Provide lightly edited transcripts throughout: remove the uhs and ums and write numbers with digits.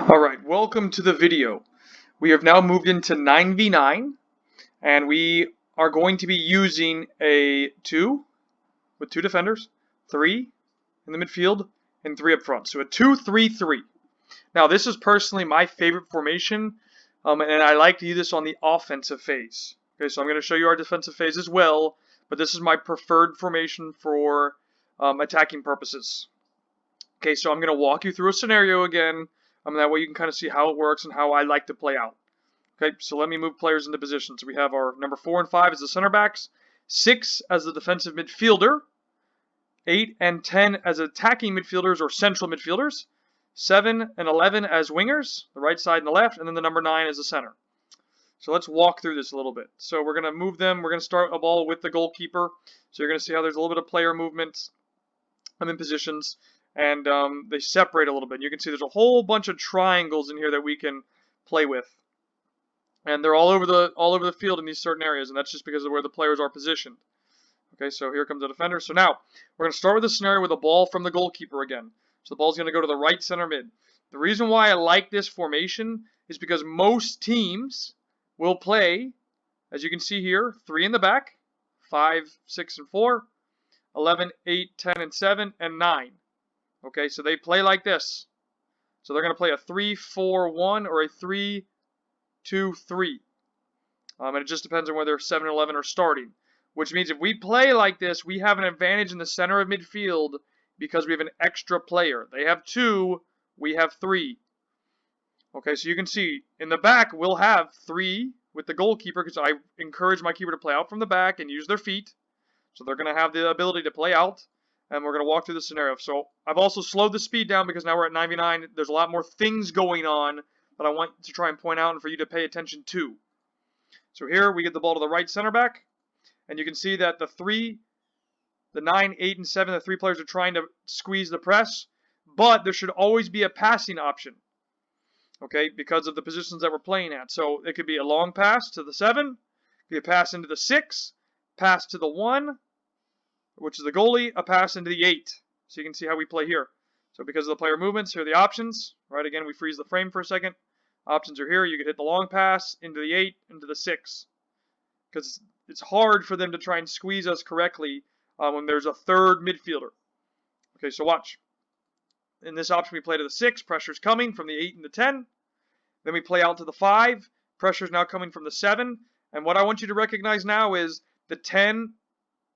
Alright, welcome to the video. We have now moved into 9v9, and we are going to be using a 2 with 2 defenders, 3 in the midfield, and 3 up front. So a 2-3-3. Now this is personally my favorite formation, and I like to use this on the offensive phase. Okay, so I'm going to show you our defensive phase as well, but this is my preferred formation for attacking purposes. Okay, so I'm going to walk you through a scenario again. That way you can kind of see how it works and how I like to play out. Okay, so let me move players into positions. We have our number 4 and 5 as the center backs, 6 as the defensive midfielder, 8 and 10 as attacking midfielders or central midfielders, 7 and 11 as wingers, the right side and the left, and then the number 9 as the center. So let's walk through this a little bit. So we're going to move them. We're going to start a ball with the goalkeeper. So you're going to see how there's a little bit of player movement. I'm in positions. And they separate a little bit. You can see there's a whole bunch of triangles in here that we can play with, and they're all over the field in these certain areas, and that's just because of where the players are positioned. Okay, so here comes the defender. So now we're going to start with a scenario with a ball from the goalkeeper again. So the ball's going to go to the right center mid. The reason why I like this formation is because most teams will play, as you can see here, 3 in the back, 5, 6, and 4, 11, 8, 10, and 7, and 9. Okay, so they play like this. So they're going to play a 3-4-1 or a 3-2-3. And it just depends on whether 7 and 11 are starting. Which means if we play like this, we have an advantage in the center of midfield because we have an extra player. They have 2, we have 3. Okay, so you can see in the back we'll have 3 with the goalkeeper because I encourage my keeper to play out from the back and use their feet. So they're going to have the ability to play out. And we're going to walk through the scenario. So I've also slowed the speed down because now we're at 99. There's a lot more things going on that I want to try and point out and for you to pay attention to. So here we get the ball to the right center back. And you can see that the 9, 8, and 7, the 3 players are trying to squeeze the press. But there should always be a passing option. Okay, because of the positions that we're playing at. So it could be a long pass to the 7. It could be a pass into the 6. Pass to the 1. Which is the goalie, a pass into the 8. So you can see how we play here. So because of the player movements, here are the options. Right, again, we freeze the frame for a second. Options are here. You can hit the long pass into the 8, into the 6. Because it's hard for them to try and squeeze us correctly when there's a third midfielder. Okay, so watch. In this option, we play to the 6. Pressure's coming from the 8 and the 10. Then we play out to the 5. Pressure's now coming from the 7. And what I want you to recognize now is the 10...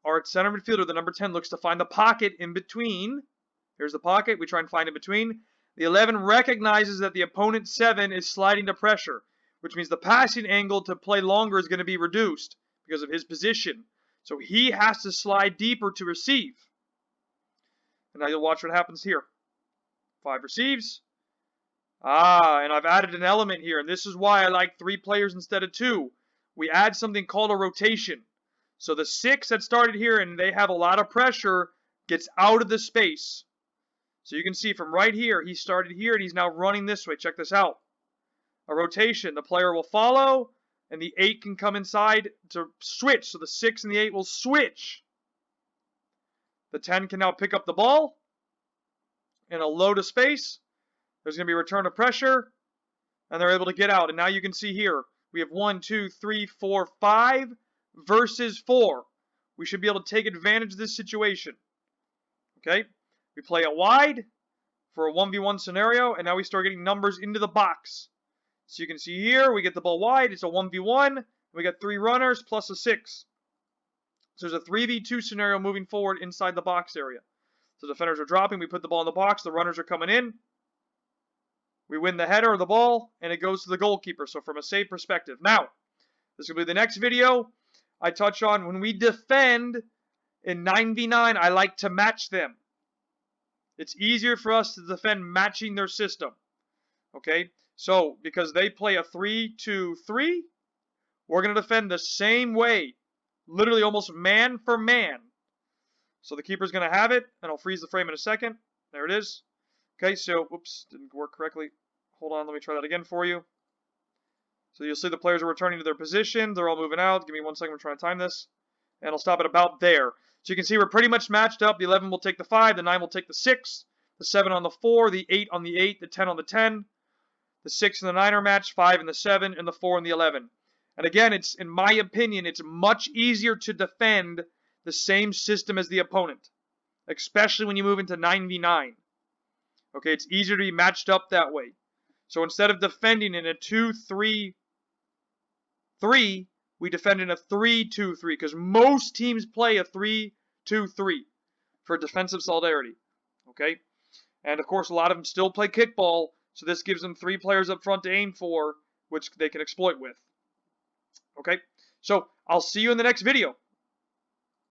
Our center midfielder, the number 10, looks to find the pocket in between. Here's the pocket. We try and find in between. The 11 recognizes that the opponent's 7 is sliding to pressure, which means the passing angle to play longer is going to be reduced because of his position. So he has to slide deeper to receive. And now you'll watch what happens here. 5 receives. And I've added an element here, and this is why I like 3 players instead of 2. We add something called a rotation. So the 6 that started here and they have a lot of pressure gets out of the space. So you can see from right here, he started here and he's now running this way. Check this out. A rotation. The player will follow and the 8 can come inside to switch. So the 6 and the 8 will switch. The 10 can now pick up the ball in a load of space. There's going to be a return of pressure and they're able to get out. And now you can see here, we have 1, 2, 3, 4, 5. Versus 4. We should be able to take advantage of this situation. Okay? We play it wide for a 1v1 scenario, and now we start getting numbers into the box. So you can see here, we get the ball wide, it's a 1v1, we got 3 runners plus a 6. So there's a 3v2 scenario moving forward inside the box area. So defenders are dropping, we put the ball in the box, the runners are coming in. We win the header of the ball, and it goes to the goalkeeper. So from a save perspective. Now, this will be the next video. I touch on when we defend in 9v9, I like to match them. It's easier for us to defend matching their system. Okay? So, because they play a 3-2-3, we're going to defend the same way. Literally almost man for man. So the keeper's going to have it, and I'll freeze the frame in a second. There it is. Okay, so, whoops, didn't work correctly. Hold on, let me try that again for you. So you'll see the players are returning to their position. They're all moving out. Give me 1 second. I'm trying to time this. And I'll stop it about there. So you can see we're pretty much matched up. The 11 will take the 5. The 9 will take the 6. The 7 on the 4. The 8 on the 8. The 10 on the 10. the 6 and the 9 are matched, 5 and the 7, and the 4 and the 11. And again, it's, in my opinion, it's much easier to defend the same system as the opponent, especially when you move into 9v9. Okay, it's easier to be matched up that way. So instead of defending in a 2-3-3, we defend in a 3-2-3, because most teams play a 3-2-3 for defensive solidarity. Okay, and of course a lot of them still play kickball, so this gives them 3 players up front to aim for, which they can exploit with. Okay, so I'll see you in the next video.